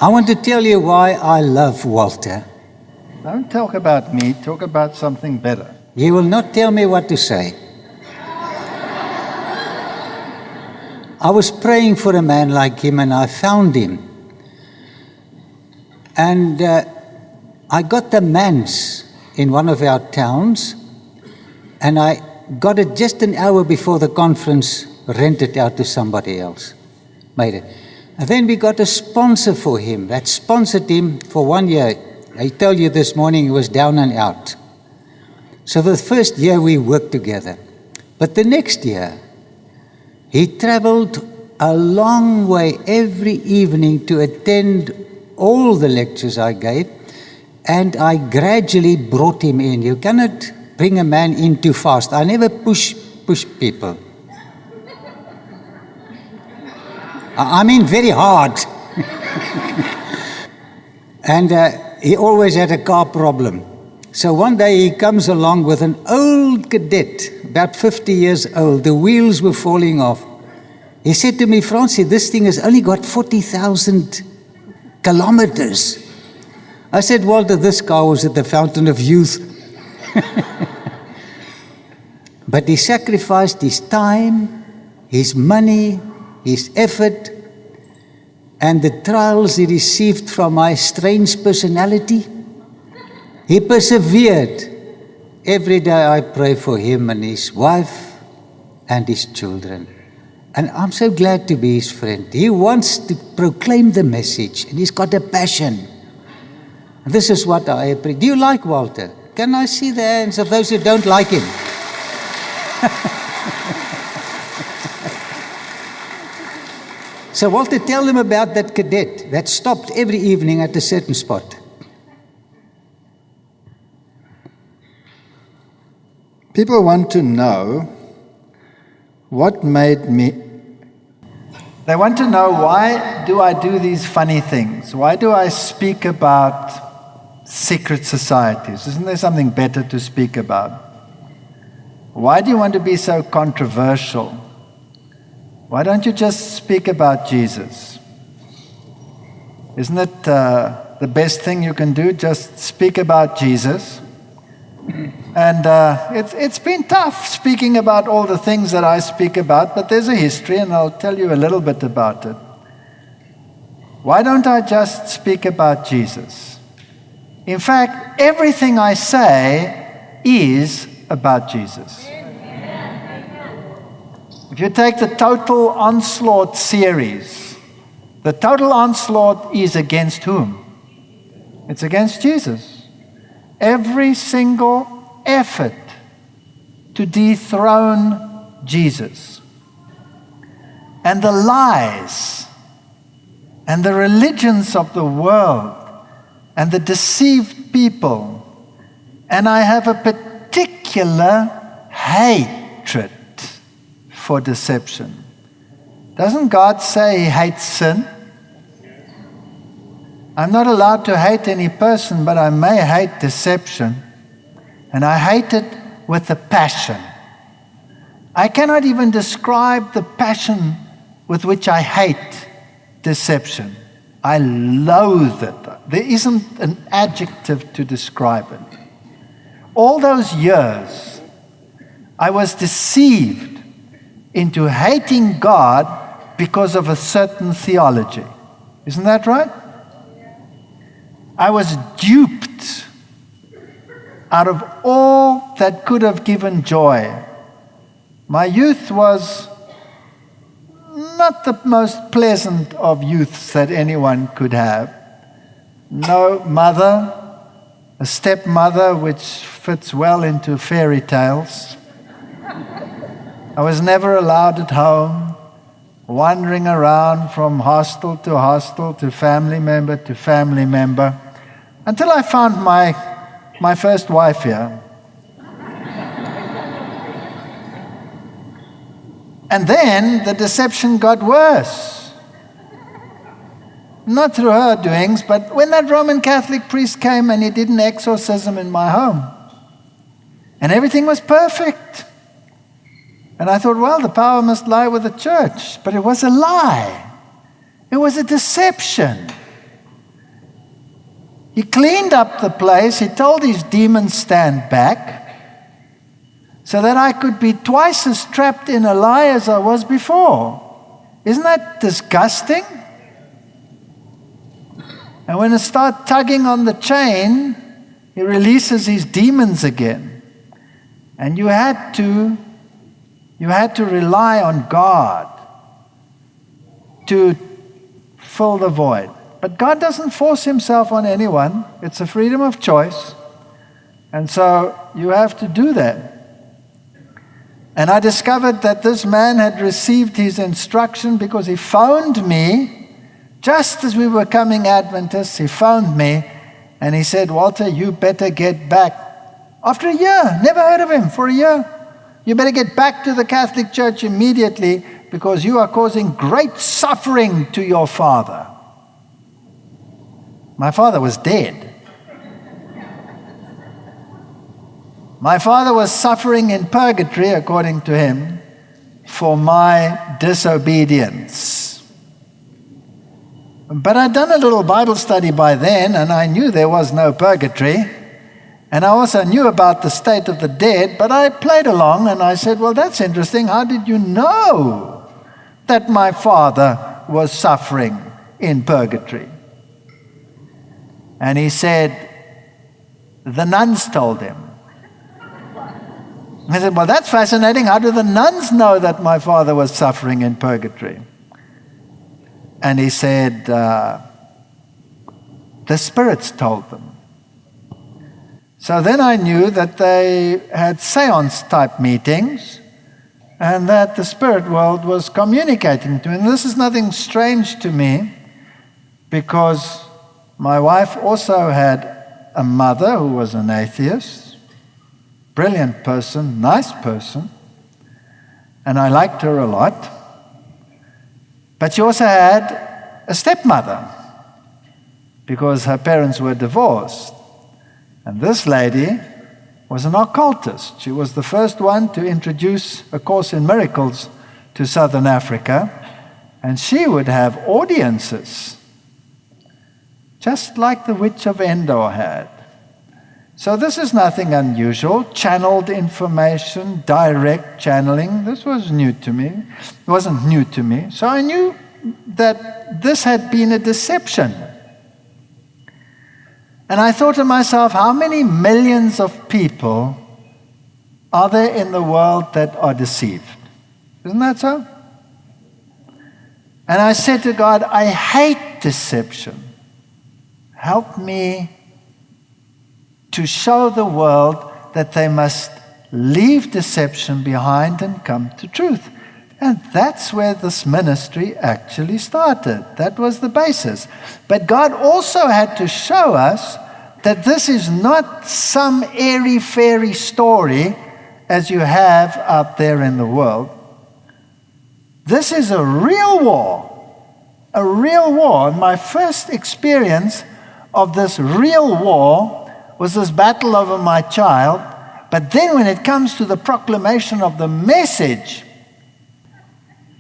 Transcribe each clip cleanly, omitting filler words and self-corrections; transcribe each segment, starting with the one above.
I want to tell you why I love Walter. Don't talk about me, talk about something better. He will not tell me what to say. I was praying for a man like him, and I found him. And I got the manse in one of our towns, and I got it just an hour before the conference, rented out to somebody else. Made it. And then we got a sponsor for him that sponsored him for 1 year. I told you this morning he was down and out. So the first year we worked together. But the next year, he traveled a long way every evening to attend all the lectures I gave, and I gradually brought him in. You cannot bring a man in too fast. I never push people. I mean very hard. And he always had a car problem. So one day he comes along with an old cadet, about 50 years old. The wheels were falling off. He said to me, "Francie, this thing has only got 40,000 kilometers. I said, "Walter, this car was at the fountain of youth." But he sacrificed his time, his money, his effort, and the trials he received from my strange personality. He persevered. Every day I pray for him and his wife and his children. And I'm so glad to be his friend. He wants to proclaim the message, and he's got a passion. And this is what I appreciate. Do you like Walter? Can I see the hands of those who don't like him? So Walter, tell them about that cadet that stopped every evening at a certain spot. People want to know what made me. They want to know, why do I do these funny things? Why do I speak about secret societies? Isn't there something better to speak about? Why do you want to be so controversial? Why don't you just speak about Jesus? Isn't it the best thing you can do? Just speak about Jesus. And it's been tough speaking about all the things that I speak about, but there's a history, and I'll tell you a little bit about it. Why don't I just speak about Jesus? In fact, everything I say is about Jesus. If you take the Total Onslaught series, the Total Onslaught is against whom? It's against Jesus. Every single effort to dethrone Jesus. And the lies and the religions of the world and the deceived people. And I have a particular hatred for deception. Doesn't God say He hates sin? I'm not allowed to hate any person, but I may hate deception. And I hate it with a passion. I cannot even describe the passion with which I hate deception. I loathe it. There isn't an adjective to describe it. All those years, I was deceived into hating God because of a certain theology. Isn't that right? I was duped out of all that could have given joy. My youth was not the most pleasant of youths that anyone could have. No mother, a stepmother, which fits well into fairy tales. I was never allowed at home, wandering around from hostel to family member to family member, until I found my first wife here. And then the deception got worse. Not through her doings, but when that Roman Catholic priest came and he did an exorcism in my home. And everything was perfect. And I thought, well, the power must lie with the church. But it was a lie. It was a deception. He cleaned up the place. He told his demons, stand back, so that I could be twice as trapped in a lie as I was before. Isn't that disgusting? And when it starts tugging on the chain, he releases his demons again. And you had to rely on God to fill the void. But God doesn't force himself on anyone. It's a freedom of choice. And so you have to do that. And I discovered that this man had received his instruction because he phoned me. Just as we were coming Adventists, he phoned me and he said, Walter, you better get back. After a year, never heard of him for a year. You better get back to the Catholic Church immediately because you are causing great suffering to your father. My father was dead. My father was suffering in purgatory, according to him, for my disobedience. But I'd done a little Bible study by then, and I knew there was no purgatory. And I also knew about the state of the dead, but I played along and I said, well, that's interesting. How did you know that my father was suffering in purgatory? And he said, the nuns told him. I said, well, that's fascinating. How do the nuns know that my father was suffering in purgatory? And he said, the spirits told them. So then I knew that they had seance-type meetings and that the spirit world was communicating to me. And this is nothing strange to me because my wife also had a mother who was an atheist, brilliant person, nice person, and I liked her a lot. But she also had a stepmother because her parents were divorced. And this lady was an occultist. She was the first one to introduce A Course in Miracles to Southern Africa. And she would have audiences, just like the Witch of Endor had. So this is nothing unusual. Channeled information, direct channeling. This was new to me. It wasn't new to me. So I knew that this had been a deception. And I thought to myself, how many millions of people are there in the world that are deceived? Isn't that so? And I said to God, I hate deception. Help me to show the world that they must leave deception behind and come to truth. And that's where this ministry actually started. That was the basis. But God also had to show us that this is not some airy-fairy story as you have out there in the world. This is a real war. A real war. And my first experience of this real war was this battle over my child. But then when it comes to the proclamation of the message,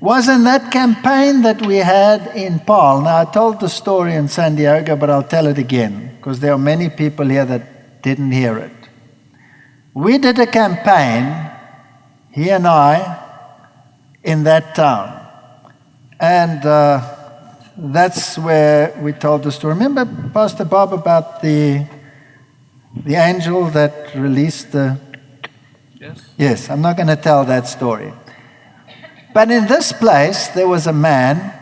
was in that campaign that we had in Paarl. Now, I told the story in San Diego, but I'll tell it again, because there are many people here that didn't hear it. We did a campaign, he and I, in that town. And that's where we told the story. Remember, Pastor Bob, about the angel that released the... Yes. Yes, I'm not going to tell that story. But in this place, there was a man,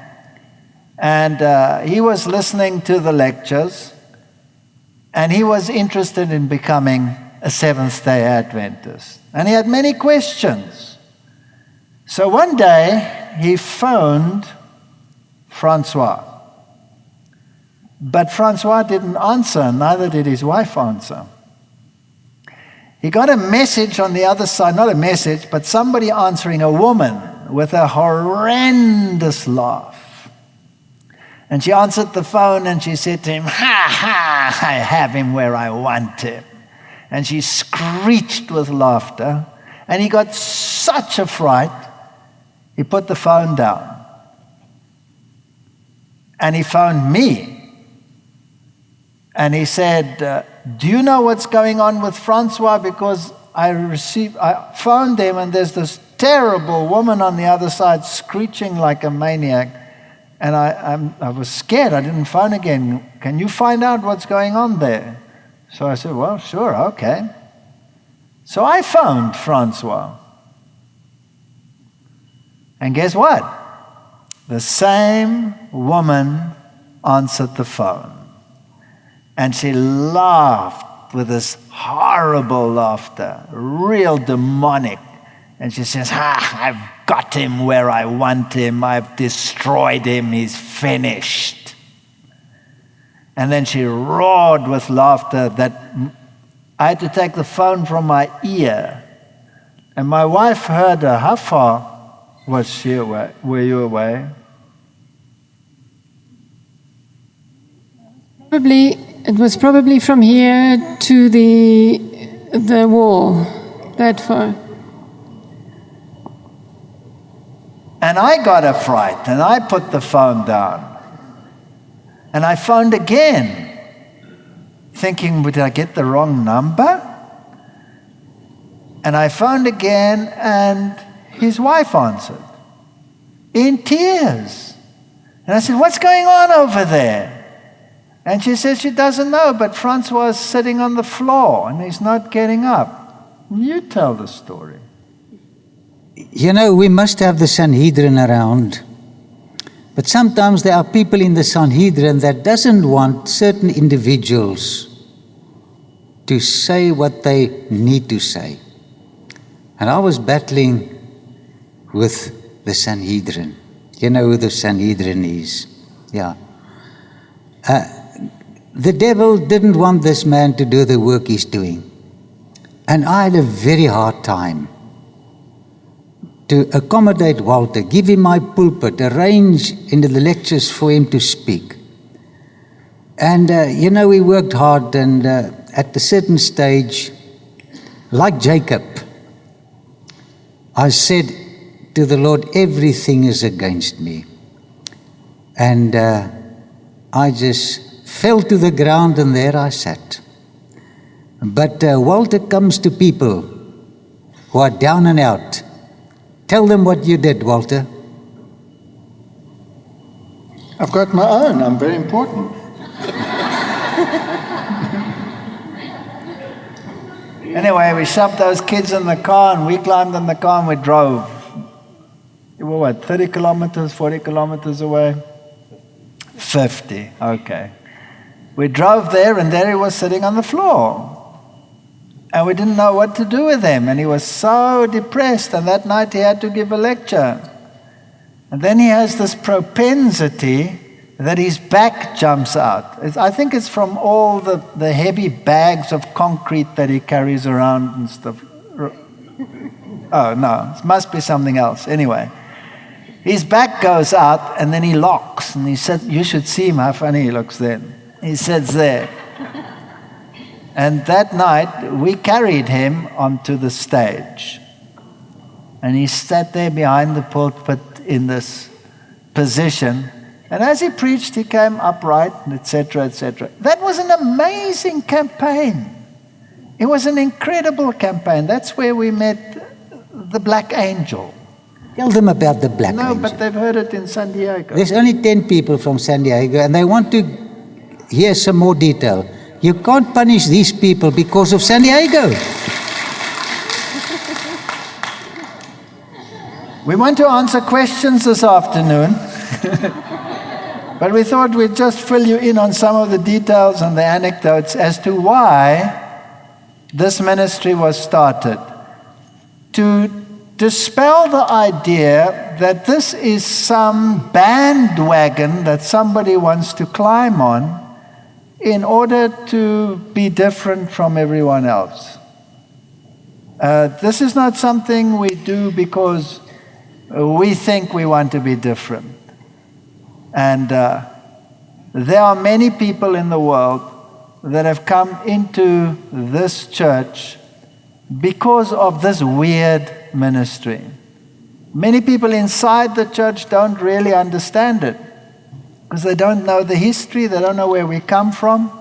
and he was listening to the lectures, and he was interested in becoming a Seventh-day Adventist. And he had many questions. So one day, he phoned Francois. But Francois didn't answer, neither did his wife answer. He got a message on the other side, not a message, but somebody answering, a woman with a horrendous laugh. And she answered the phone and she said to him, "Ha ha, I have him where I want him." And she screeched with laughter. And he got such a fright, he put the phone down. And he phoned me. And he said, do you know what's going on with Francois? Because I phoned him, and there's this terrible woman on the other side screeching like a maniac. And I was scared. I didn't phone again. Can you find out what's going on there? So I said, well, sure, okay. So I phoned Francois. And guess what? The same woman answered the phone. And she laughed with this horrible laughter, real demonic. And she says, I've got him where I want him. I've destroyed him. He's finished. And then she roared with laughter that I had to take the phone from my ear. And my wife heard her. How far was she away? Were you away? It was probably from here to the wall, that far. And I got a fright, and I put the phone down. And I phoned again, thinking, did I get the wrong number? And I phoned again, and his wife answered, in tears. And I said, what's going on over there? And she said she doesn't know, but Francois is sitting on the floor, and he's not getting up. You tell the story. You know, we must have the Sanhedrin around. But sometimes there are people in the Sanhedrin that doesn't want certain individuals to say what they need to say. And I was battling with the Sanhedrin. You know who the Sanhedrin is? Yeah. The devil didn't want this man to do the work he's doing. And I had a very hard time to accommodate Walter, give him my pulpit, arrange into the lectures for him to speak. And, you know, we worked hard, and at a certain stage, like Jacob, I said to the Lord, everything is against me. And I just fell to the ground, and there I sat. But Walter comes to people who are down and out. Tell them what you did, Walter. I've got my own. I'm very important. Anyway, we shoved those kids in the car, and we climbed in the car, and we drove. We were what, 30 kilometers, 40 kilometers away? 50, okay. We drove there, and there he was sitting on the floor. And we didn't know what to do with him. And he was so depressed. And that night he had to give a lecture. And then he has this propensity that his back jumps out. I think it's from all the heavy bags of concrete that he carries around and stuff. Oh, no, it must be something else. Anyway, his back goes out, and then he locks. And he said, you should see him, how funny he looks then. He sits there. And that night, we carried him onto the stage. And he sat there behind the pulpit in this position. And as he preached, he came upright, etc., etc. That was an amazing campaign. It was an incredible campaign. That's where we met the Black Angel. Tell them about the Black Angel. No, but they've heard it in San Diego. There's only 10 people from San Diego, and they want to hear some more detail. You can't punish these people because of San Diego. We want to answer questions this afternoon, but we thought we'd just fill you in on some of the details and the anecdotes as to why this ministry was started. To dispel the idea that this is some bandwagon that somebody wants to climb on in order to be different from everyone else. This is not something we do because we think we want to be different. And there are many people in the world that have come into this church because of this weird ministry. Many people inside the church don't really understand it, because they don't know the history, they don't know where we come from.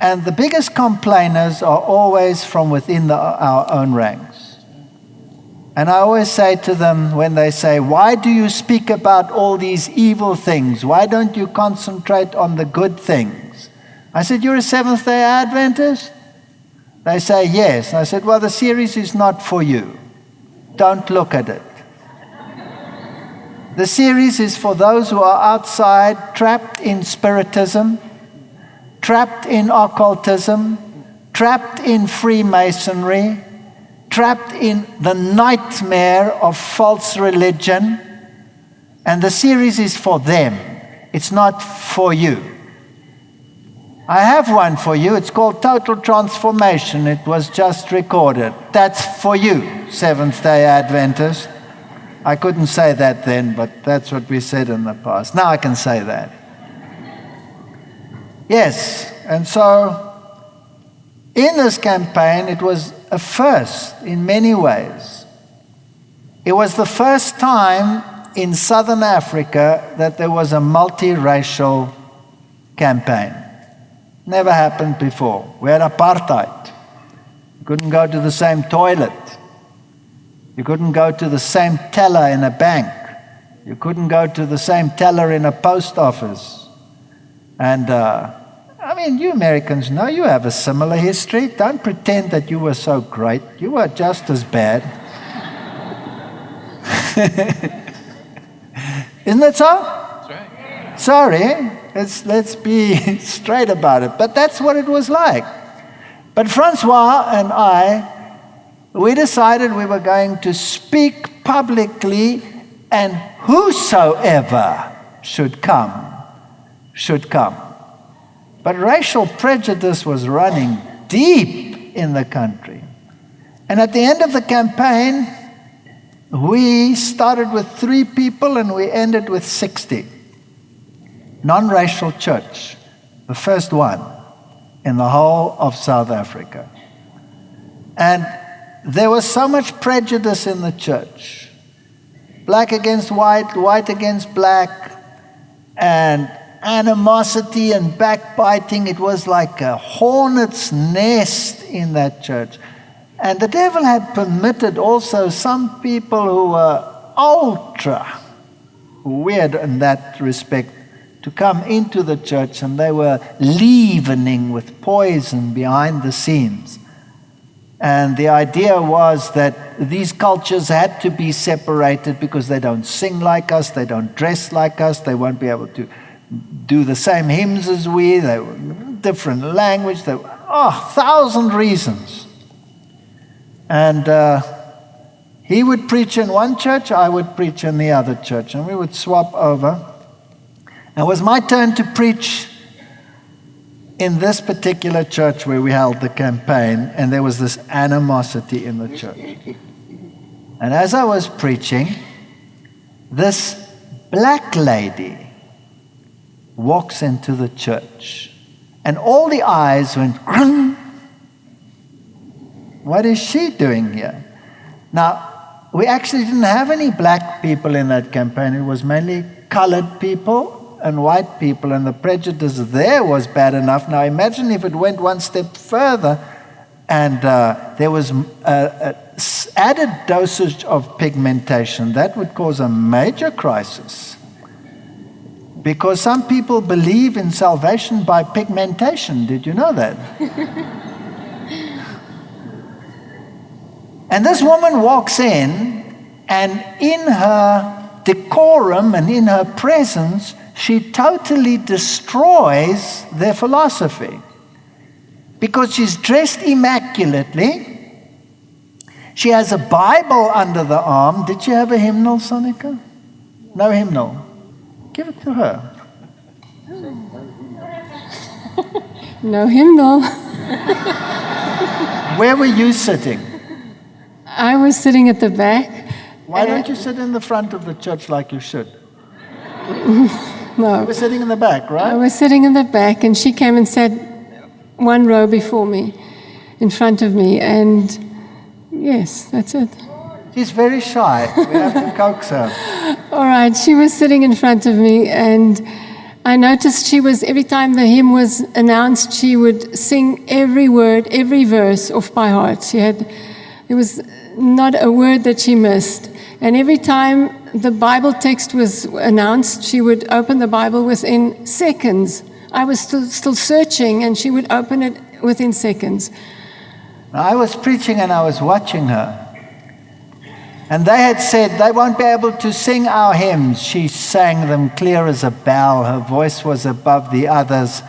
And the biggest complainers are always from within our own ranks. And I always say to them when they say, why do you speak about all these evil things? Why don't you concentrate on the good things? I said, you're a Seventh-day Adventist? They say, yes. I said, well, the series is not for you. Don't look at it. The series is for those who are outside, trapped in spiritism, trapped in occultism, trapped in Freemasonry, trapped in the nightmare of false religion. And the series is for them. It's not for you. I have one for you. It's called Total Transformation. It was just recorded. That's for you, Seventh-day Adventist. I couldn't say that then, but that's what we said in the past. Now I can say that. Yes, and so in this campaign, it was a first in many ways. It was the first time in Southern Africa that there was a multiracial campaign. Never happened before. We had apartheid. You couldn't go to the same toilet. You couldn't go to the same teller in a bank. You couldn't go to the same teller in a post office. And, I mean, you Americans know you have a similar history. Don't pretend that you were so great. You were just as bad. Isn't it so? That's right. Sorry, let's be straight about it. But that's what it was like. But Francois and I, we decided we were going to speak publicly, and whosoever should come, should come. But racial prejudice was running deep in the country. And at the end of the campaign, we started with 3 people and we ended with 60. Non-racial church, the first one in the whole of South Africa. And there was so much prejudice in the church. Black against white, white against black, and animosity and backbiting. It was like a hornet's nest in that church. And the devil had permitted also some people who were ultra weird in that respect to come into the church, and they were leavening with poison behind the scenes. And the idea was that these cultures had to be separated because they don't sing like us, they don't dress like us, they won't be able to do the same hymns as we, they were different language, there were 1,000 reasons. And he would preach in one church, I would preach in the other church, and we would swap over. And it was my turn to preach in this particular church where we held the campaign, and there was this animosity in the church. And as I was preaching, this black lady walks into the church, and all the eyes went, what is she doing here? Now, we actually didn't have any black people in that campaign. It was mainly colored people and white people, and the prejudice there was bad enough. Now imagine if it went one step further and there was an added dosage of pigmentation. That would cause a major crisis, because some people believe in salvation by pigmentation. Did you know that? And this woman walks in, and in her decorum and in her presence, she totally destroys their philosophy. Because she's dressed immaculately. She has a Bible under the arm. Did you have a hymnal, Sonika? No hymnal. Give it to her. No hymnal. Where were you sitting? I was sitting at the back. Why don't you sit in the front of the church like you should? No. You were sitting in the back, I right? was sitting in the back, and she came and sat one row before me, in front of me, and yes, that's it. She's very shy. We have to coax her. All right, she was sitting in front of me, and I noticed she was, every time the hymn was announced, she would sing every word, every verse off by heart. There was not a word that she missed. And every time the Bible text was announced, she would open the Bible within seconds. I was still searching, and she would open it within seconds. I was preaching and I was watching her. And they had said they won't be able to sing our hymns. She sang them clear as a bell. Her voice was above the others.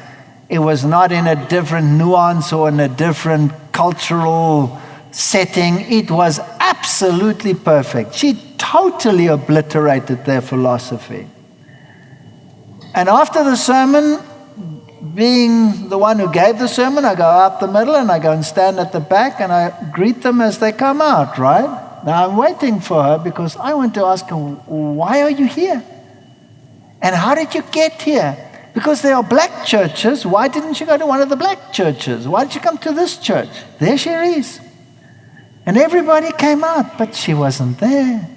It was not in a different nuance or in a different cultural setting. It was absolutely perfect. She totally obliterated their philosophy. And after the sermon, being the one who gave the sermon, I go out the middle and I go and stand at the back and I greet them as they come out, right? Now I'm waiting for her because I want to ask her, why are you here? And how did you get here? Because there are black churches. Why didn't you go to one of the black churches? Why did you come to this church? There she is. And everybody came out, but she wasn't there.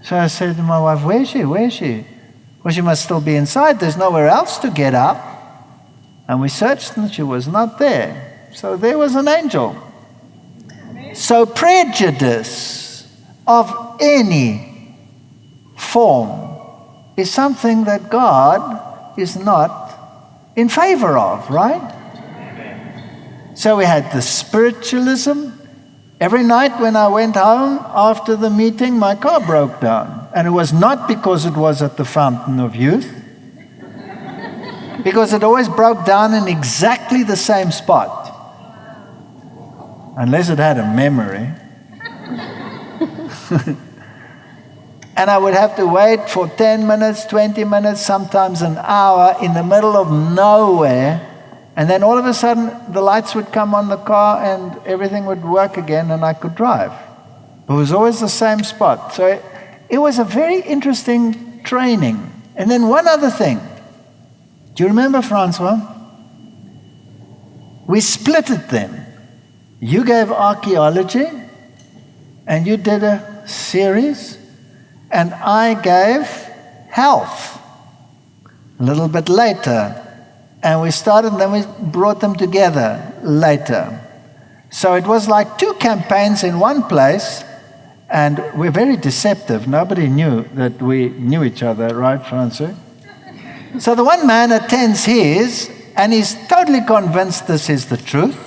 So I said to my wife, where is she? Where is she? Well, she must still be inside. There's nowhere else to get up. And we searched and she was not there. So there was an angel. So prejudice of any form is something that God is not in favor of, right? So we had the spiritualism. Every night when I went home after the meeting, my car broke down. And it was not because it was at the Fountain of Youth, because it always broke down in exactly the same spot. Unless it had a memory. And I would have to wait for 10 minutes, 20 minutes, sometimes an hour in the middle of nowhere. And then all of a sudden, the lights would come on the car and everything would work again and I could drive. It was always the same spot. So it was a very interesting training. And then one other thing. Do you remember, Francois? We split it then. You gave archaeology, and you did a series, and I gave health a little bit later. And we started, and then we brought them together later. So it was like two campaigns in one place, and we're very deceptive. Nobody knew that we knew each other, right, Francois? So the one man attends his, and he's totally convinced this is the truth.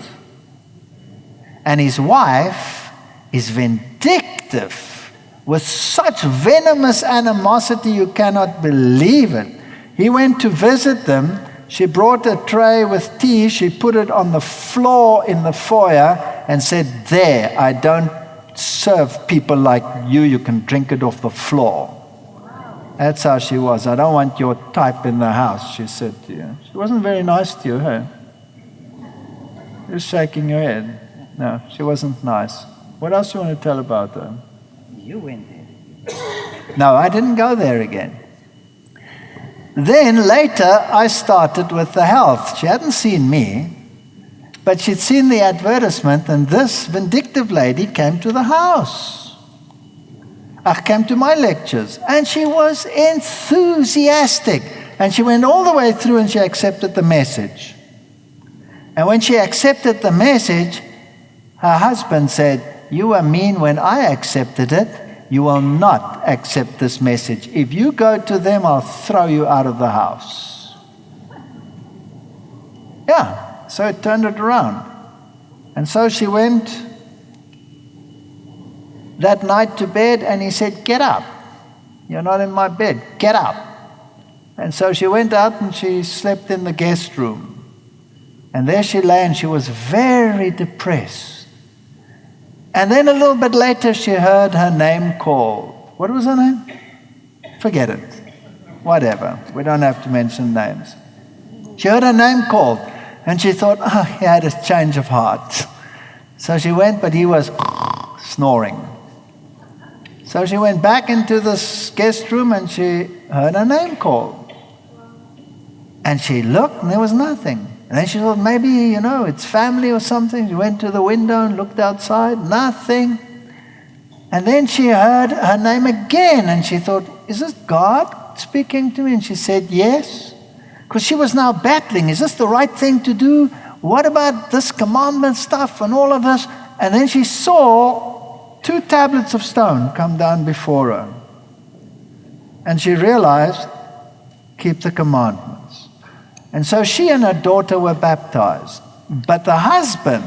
And his wife is vindictive with such venomous animosity you cannot believe it. He went to visit them. She brought a tray with tea. She put it on the floor in the foyer and said, there, I don't serve people like you. You can drink it off the floor. That's how she was. I don't want your type in the house, she said to you. She wasn't very nice to you, huh? You're shaking your head. No, she wasn't nice. What else do you want to tell about her? You went there. No, I didn't go there again. Then later, I started with the health. She hadn't seen me, but she'd seen the advertisement, and this vindictive lady came to the house. Came to my lectures, and she was enthusiastic. And she went all the way through and she accepted the message. And when she accepted the message, her husband said, you were mean when I accepted it. You will not accept this message. If you go to them, I'll throw you out of the house. Yeah, so it turned it around. And so she went that night to bed, and he said, get up. You're not in my bed. Get up. And so she went out and she slept in the guest room. And there she lay, and she was very depressed. And then a little bit later, she heard her name called. What was her name? Forget it. Whatever. We don't have to mention names. She heard her name called, and she thought, he had a change of heart. So she went, but he was snoring. So she went back into this guest room, and she heard her name called. And she looked, and there was nothing. And then she thought, maybe, it's family or something. She went to the window and looked outside. Nothing. And then she heard her name again. And she thought, is this God speaking to me? And she said, yes. Because she was now battling. Is this the right thing to do? What about this commandment stuff and all of this? And then she saw 2 tablets of stone come down before her. And she realized, keep the commandments. And so she and her daughter were baptized. But the husband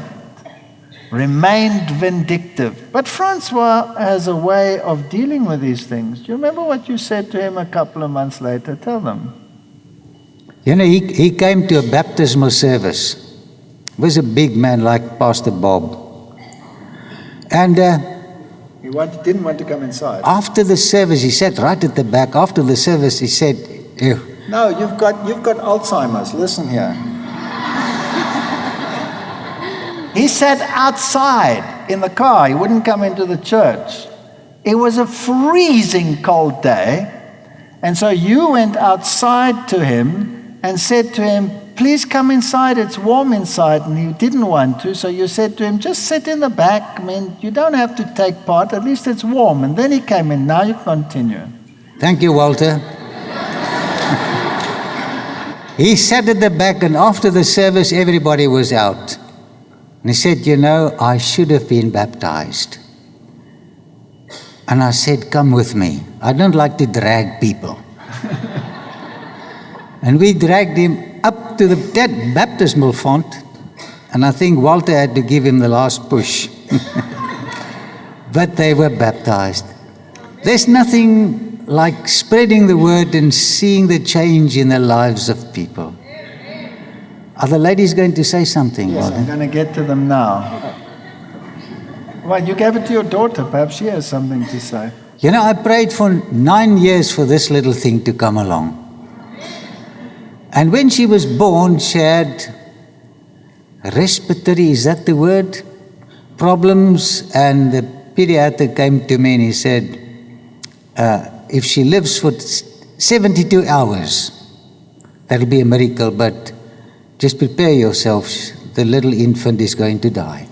remained vindictive. But Francois has a way of dealing with these things. Do you remember what you said to him a couple of months later? Tell them. You know, he came to a baptismal service. He was a big man like Pastor Bob. And He didn't want to come inside. after the service, he sat right at the back. After the service, he said, "Ew, No, you've got Alzheimer's. Listen here. He sat outside in the car. He wouldn't come into the church. It was a freezing cold day. And so you went outside to him and said to him, please come inside. It's warm inside. And he didn't want to. So you said to him, just sit in the back. I mean, you don't have to take part. At least it's warm. And then he came in. Now you continue. thank you, Walter." He sat at the back, and after the service, everybody was out. And he said, "You know, I should have been baptized." And I said, "Come with me. I don't like to drag people." And we dragged him up to that baptismal font, and I think Walter had to give him the last push. But they were baptized. There's nothing like spreading the word and seeing the change in the lives of people. Are the ladies going to say something? Yes, Walter? I'm going to get to them now. Well, you gave it to your daughter. Perhaps she has something to say. You know, I prayed for 9 years for this little thing to come along. And when she was born, she had respiratory, is that the word? Problems. And the pediatrician came to me and he said, if she lives for 72 hours, that'll be a miracle, but just prepare yourself, the little infant is going to die.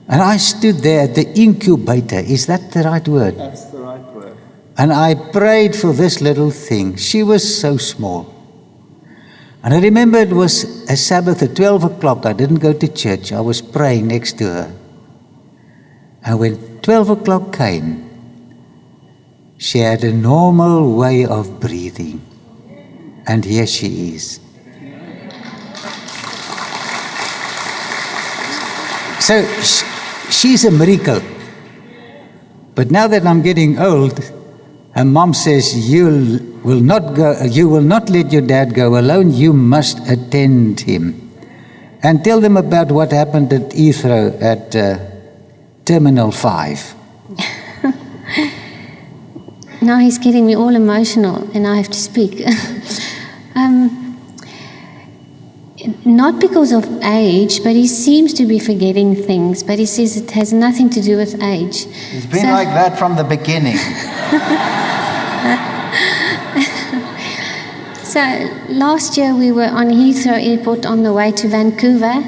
And I stood there at the incubator, is that the right word? That's the right word. And I prayed for this little thing. She was so small. And I remember it was a Sabbath at 12 o'clock. I didn't go to church. I was praying next to her. And when 12 o'clock came, she had a normal way of breathing. And here she is. So she's a miracle. But now that I'm getting old, her mom says, you will not let your dad go alone. You must attend him. And tell them about what happened at Heathrow at Terminal 5. Now he's getting me all emotional and I have to speak. Not because of age, but he seems to be forgetting things. But he says it has nothing to do with age. It's been like that from the beginning. So last year we were on Heathrow Airport on the way to Vancouver,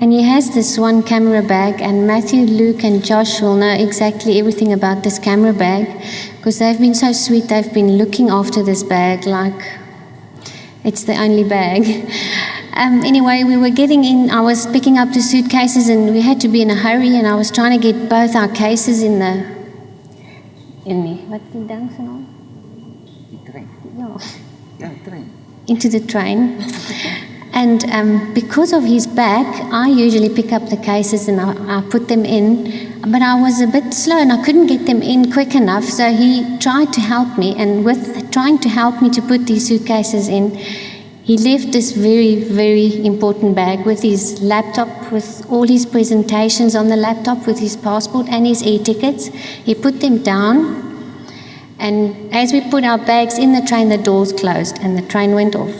and he has this one camera bag, and Matthew, Luke and Josh will know exactly everything about this camera bag because they've been so sweet. They've been looking after this bag like it's the only bag. Anyway, we were getting in. I was picking up the suitcases and we had to be in a hurry, and I was trying to get both our cases in the what's the dance and all? Into the train. And because of his back, I usually pick up the cases and I put them in. But I was a bit slow and I couldn't get them in quick enough. So he tried to help me. And with trying to help me to put these suitcases in, he left this very, very important bag with his laptop, with all his presentations on the laptop, with his passport and his air tickets. He put them down. And as we put our bags in the train, the doors closed and the train went off.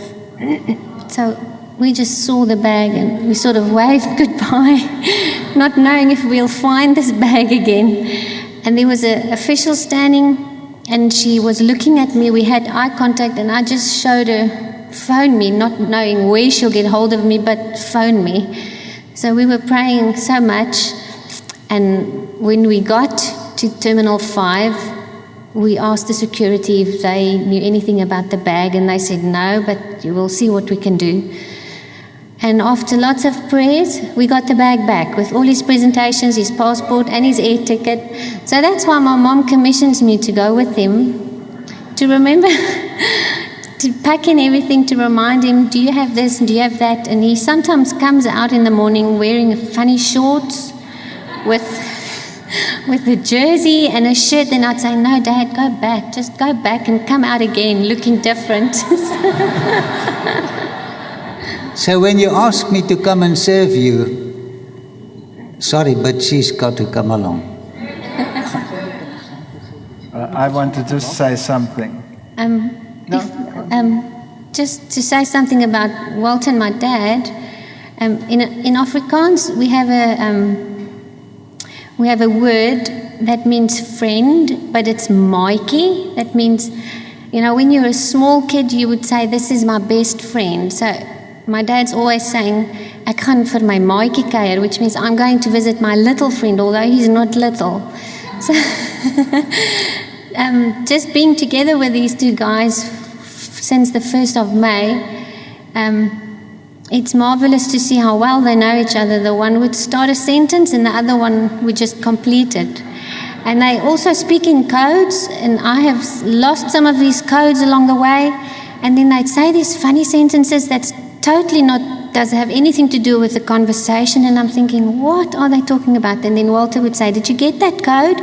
So we just saw the bag and we sort of waved goodbye, not knowing if we'll find this bag again. And there was an official standing and she was looking at me. We had eye contact and I just showed her, phone me, not knowing where she'll get hold of me, but phone me. So we were praying so much. And when we got to Terminal 5, we asked the security if they knew anything about the bag, and they said no, but you will see what we can do. And after lots of prayers, we got the bag back with all his presentations, his passport and his air ticket. So that's why my mom commissions me to go with him, to remember, to pack in everything, to remind him, do you have this, do you have that? And he sometimes comes out in the morning wearing funny shorts with a jersey and a shirt. Then I'd say, no, Dad, go back, just go back and come out again looking different. So when you ask me to come and serve you, sorry, but she's got to come along. I want to just say something. Just to say something about Walter and my dad. In Afrikaans, we have a word that means friend, but it's maatjie. That means, when you're a small kid, you would say, this is my best friend. So my dad's always saying, ek gaan vir my maatjie kuier, which means I'm going to visit my little friend, although he's not little. So just being together with these two guys since the 1st of May, it's marvelous to see how well they know each other. The one would start a sentence and the other one would just complete it. And they also speak in codes, and I have lost some of these codes along the way. And then they'd say these funny sentences that's totally doesn't have anything to do with the conversation. And I'm thinking, what are they talking about? And then Walter would say, did you get that code?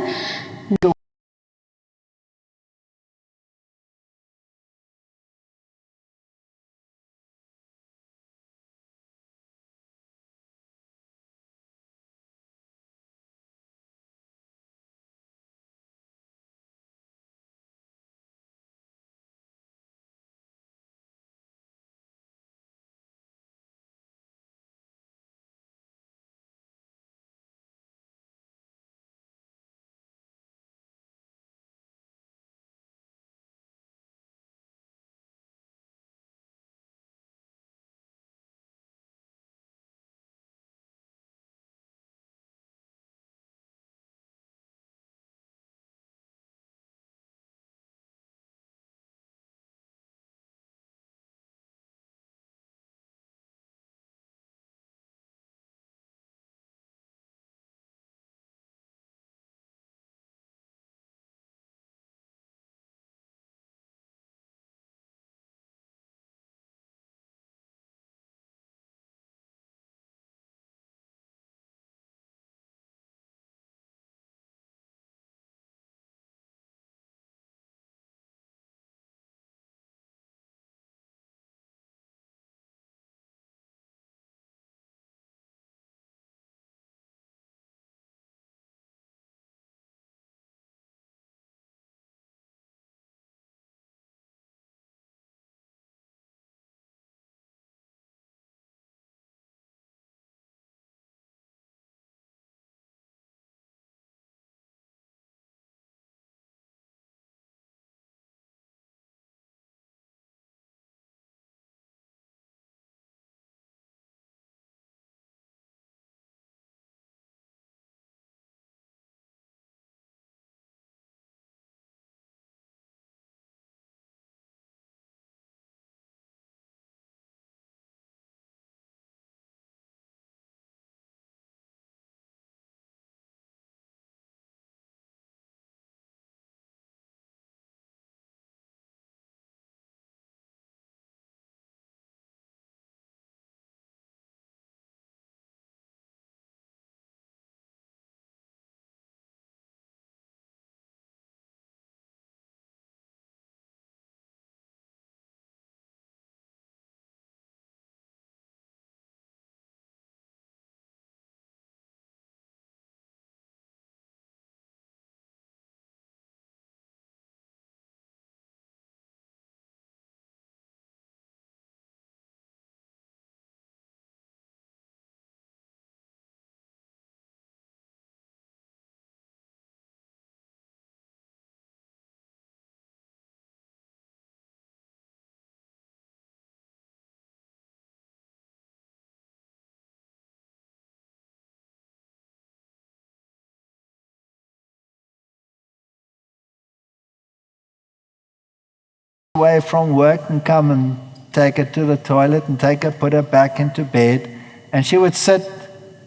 away from work and come and take her to the toilet and take her, put her back into bed. And she would sit,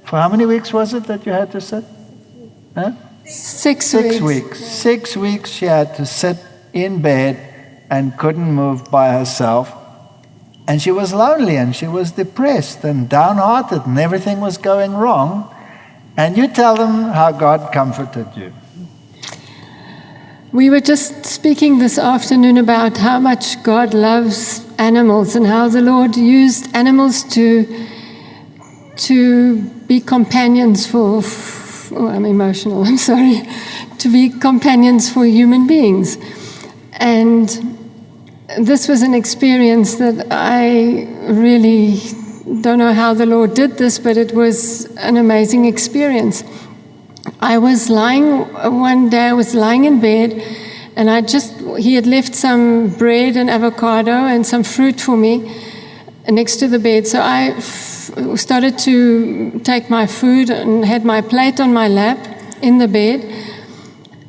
for how many weeks was it that you had to sit? Huh? 6 6 weeks. weeks. 6 weeks she had to sit in bed and couldn't move by herself. And she was lonely and she was depressed and downhearted and everything was going wrong. And you tell them how God comforted you. We were just speaking this afternoon about how much God loves animals and how the Lord used animals to be companions for I'm emotional, I'm sorry, to be companions for human beings. And this was an experience that I really don't know how the Lord did this, but it was an amazing experience. One day I was lying in bed, and he had left some bread and avocado and some fruit for me next to the bed. So I started to take my food and had my plate on my lap in the bed,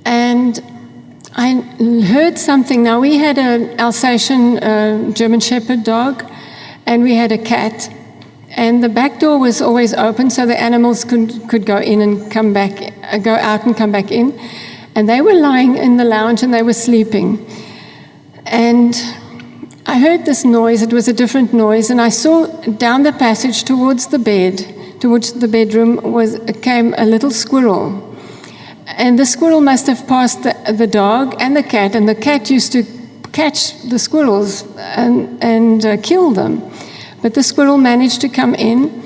and I heard something. Now, we had an Alsatian German Shepherd dog, and we had a cat. And the back door was always open, so the animals could go in and come back, go out and come back in. And they were lying in the lounge and they were sleeping. And I heard this noise. It was a different noise, and I saw down the passage towards the bedroom came a little squirrel. And the squirrel must have passed the dog and the cat, and the cat used to catch the squirrels and kill them. But the squirrel managed to come in,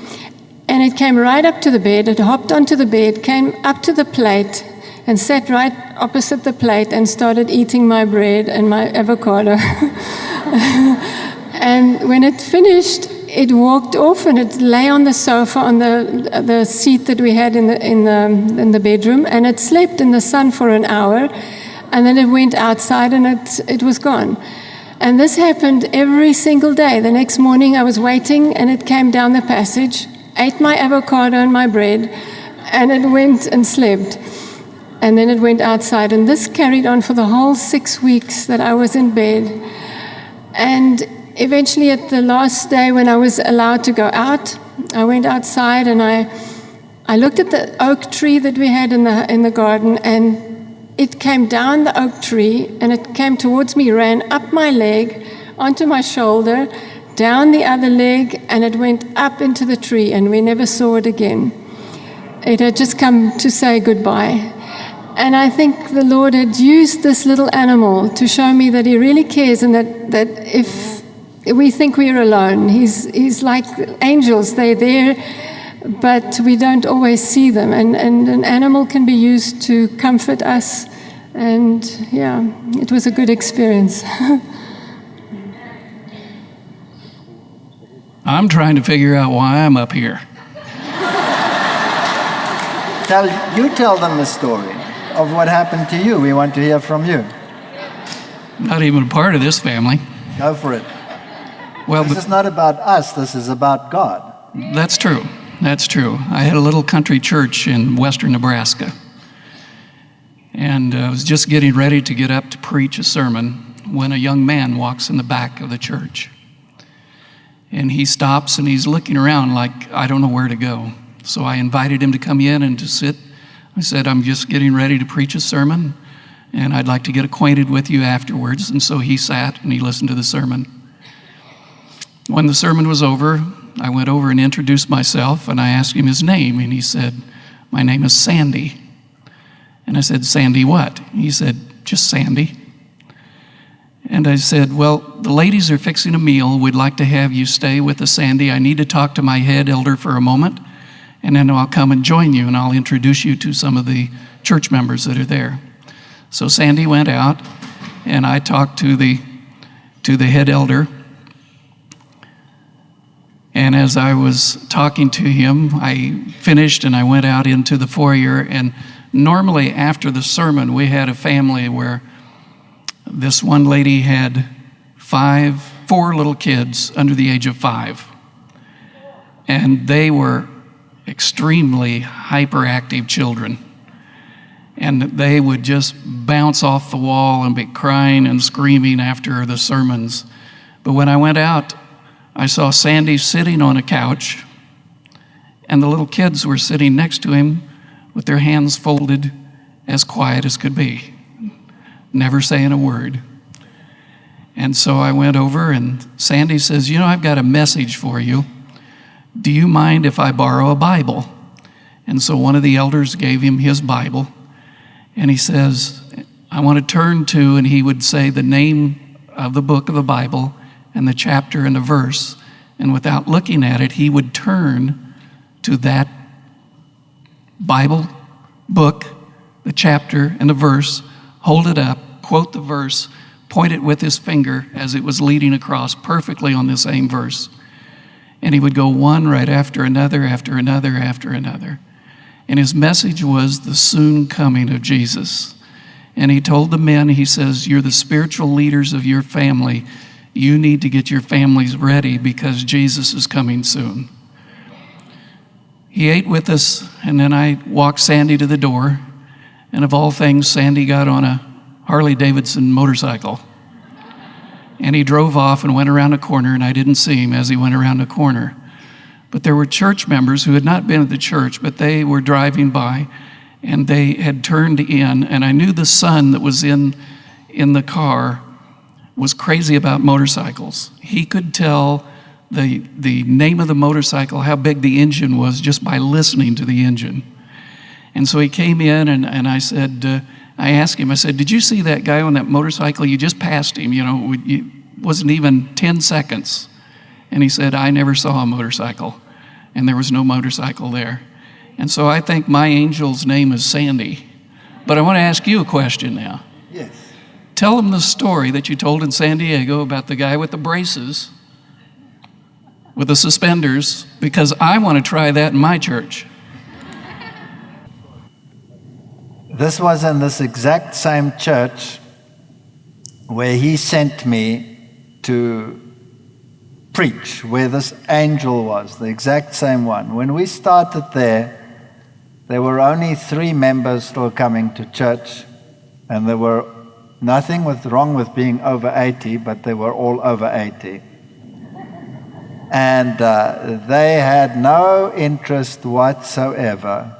and it came right up to the bed. It hopped onto the bed, came up to the plate, and sat right opposite the plate and started eating my bread and my avocado. And when it finished, it walked off and it lay on the sofa on the seat that we had in the bedroom, and it slept in the sun for an hour, and then it went outside and it was gone. And this happened every single day. The next morning I was waiting, and it came down the passage, ate my avocado and my bread, and it went and slept. And then it went outside, and this carried on for the whole 6 weeks that I was in bed. And eventually, at the last day when I was allowed to go out, I went outside and I looked at the oak tree that we had in the garden, and it came down the oak tree, and it came towards me, ran up my leg, onto my shoulder, down the other leg, and it went up into the tree, and we never saw it again. It had just come to say goodbye. And I think the Lord had used this little animal to show me that He really cares, and that if we think we're alone, He's like angels. They're there, but we don't always see them. And an animal can be used to comfort us. And yeah, it was a good experience. I'm trying to figure out why I'm up here. Tell them the story of what happened to you. We want to hear from you. Not even a part of this family. Go for it. Well, This is not about us. This is about God. that's true. That's true. I had a little country church in western Nebraska. And I was just getting ready to get up to preach a sermon when a young man walks in the back of the church. And he stops and he's looking around like, I don't know where to go. So I invited him to come in and to sit. I said, I'm just getting ready to preach a sermon, and I'd like to get acquainted with you afterwards. And so he sat and he listened to the sermon. When the sermon was over, I went over and introduced myself, and I asked him his name, and he said, my name is Sandy. And I said, Sandy what? He said, just Sandy. And I said, well, the ladies are fixing a meal. We'd like to have you stay with us, Sandy. I need to talk to my head elder for a moment, and then I'll come and join you, and I'll introduce you to some of the church members that are there. So Sandy went out, and I talked to the head elder. And as I was talking to him, I finished and I went out into the foyer. And normally after the sermon, we had a family where this one lady had four little kids under the age of 5. And they were extremely hyperactive children. And they would just bounce off the wall and be crying and screaming after the sermons. But when I went out, I saw Sandy sitting on a couch, and the little kids were sitting next to him with their hands folded, as quiet as could be, never saying a word. And so I went over, and Sandy says, I've got a message for you. Do you mind if I borrow a Bible? And so one of the elders gave him his Bible, and he says, I want to turn to, and he would say the name of the book of the Bible and the chapter and the verse, and without looking at it, he would turn to that Bible book, the chapter and the verse, hold it up, quote the verse, point it with his finger as it was leading across perfectly on the same verse. And he would go one right after another, after another, after another. And his message was the soon coming of Jesus. And he told the men, he says, you're the spiritual leaders of your family. You need to get your families ready because Jesus is coming soon. He ate with us, and then I walked Sandy to the door. And of all things, Sandy got on a Harley-Davidson motorcycle. And he drove off and went around a corner, and I didn't see him as he went around a corner. But there were church members who had not been at the church, but they were driving by, and they had turned in, and I knew the son that was in the car was crazy about motorcycles. He could tell the name of the motorcycle, how big the engine was, just by listening to the engine. And so he came in, and I said, I asked him, I said, did you see that guy on that motorcycle? You just passed him, it wasn't even 10 seconds. And he said, I never saw a motorcycle, and there was no motorcycle there. And so I think my angel's name is Sandy. But I want to ask you a question now. Yes. Tell them the story that you told in San Diego about the guy with the braces, with the suspenders, because I want to try that in my church. This was in this exact same church where he sent me to preach, where this angel was, the exact same one. When we started there were only 3 members still coming to church, and there were nothing wrong with being over 80, but they were all over 80. And they had no interest whatsoever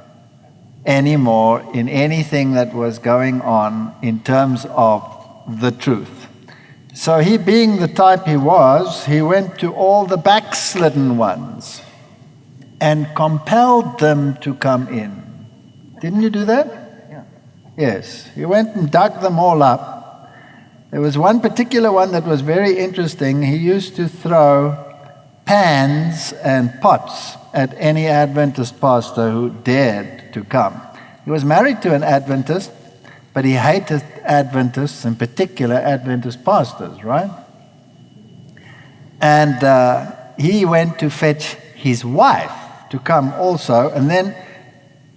anymore in anything that was going on in terms of the truth. So he, being the type he was, he went to all the backslidden ones and compelled them to come in. Didn't you do that? Yeah. Yes. He went and dug them all up. There was one particular one that was very interesting. He used to throw pans and pots at any Adventist pastor who dared to come. He was married to an Adventist, but he hated Adventists, in particular Adventist pastors, right? And he went to fetch his wife to come also, and then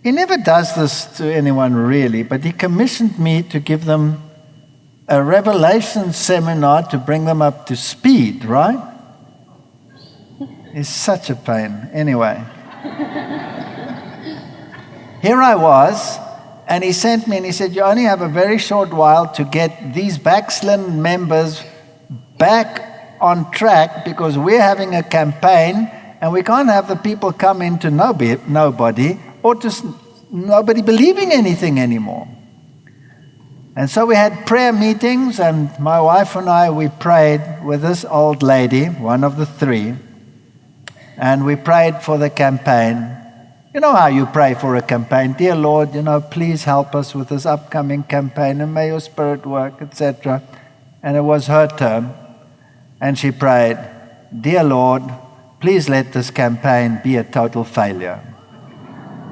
he never does this to anyone really, but he commissioned me to give them a revelation seminar to bring them up to speed, right? It's such a pain. Anyway. Here I was, and he sent me and he said, you only have a very short while to get these backslidden members back on track because we're having a campaign and we can't have the people come into nobody or just nobody believing anything anymore. And so we had prayer meetings, and my wife and I, we prayed with this old lady, one of the 3, and we prayed for the campaign. You know how you pray for a campaign. Dear Lord, please help us with this upcoming campaign, and may your Spirit work, etc. And it was her turn, and she prayed, Dear Lord, please let this campaign be a total failure.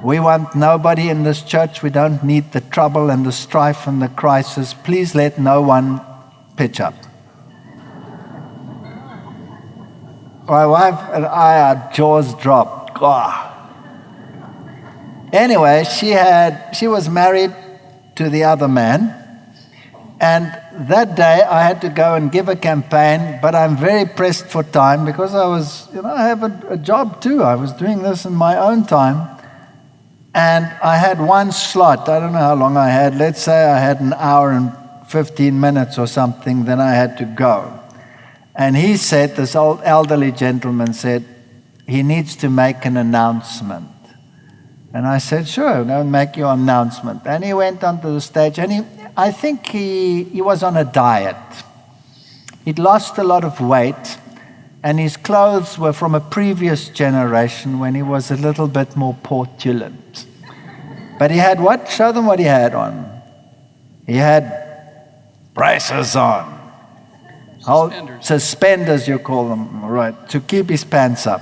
We want nobody in this church. We don't need the trouble and the strife and the crisis. Please let no one pitch up. My wife and I, our jaws dropped. Oh. Anyway, she was married to the other man, and that day I had to go and give a campaign, but I'm very pressed for time because I was, I have a job too. I was doing this in my own time. And I had one slot. I don't know how long I had. Let's say I had an hour and 15 minutes or something, then I had to go. And he said, this old elderly gentleman said, he needs to make an announcement. And I said, sure, go and make your announcement. And he went onto the stage, and I think he was on a diet. He'd lost a lot of weight, and his clothes were from a previous generation when he was a little bit more portulent. But he had what? Show them what he had on. He had braces on. Suspenders, you call them, right, to keep his pants up.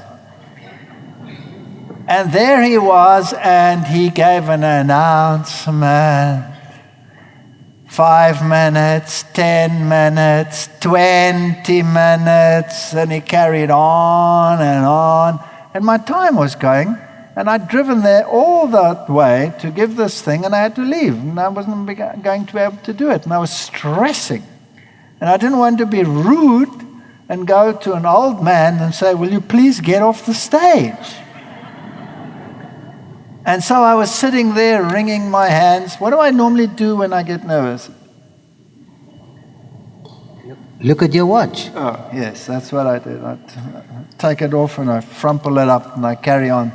And there he was, and he gave an announcement. 5 minutes, 10 minutes, 20 minutes, and he carried on. And my time was going, and I'd driven there all that way to give this thing, and I had to leave, and I wasn't going to be able to do it, and I was stressing. And I didn't want to be rude and go to an old man and say, will you please get off the stage? And so I was sitting there wringing my hands. What do I normally do when I get nervous? Look at your watch. Oh, yes, that's what I did. I take it off and I frumple it up and I carry on.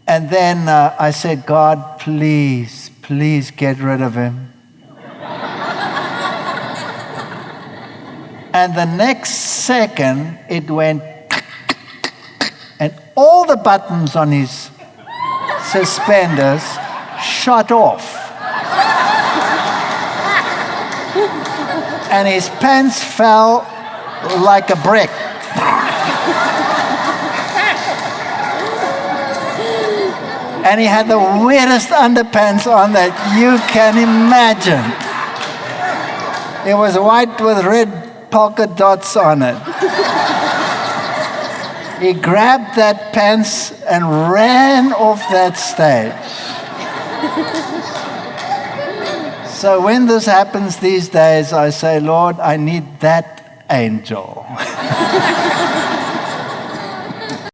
And then I said, God, please, please get rid of him. And the next second, it went, and all the buttons on his suspenders shot off. And his pants fell like a brick. And he had the weirdest underpants on that you can imagine. It was white with red polka dots on it. He grabbed that pants and ran off that stage. So when this happens these days, I say, Lord, I need that angel.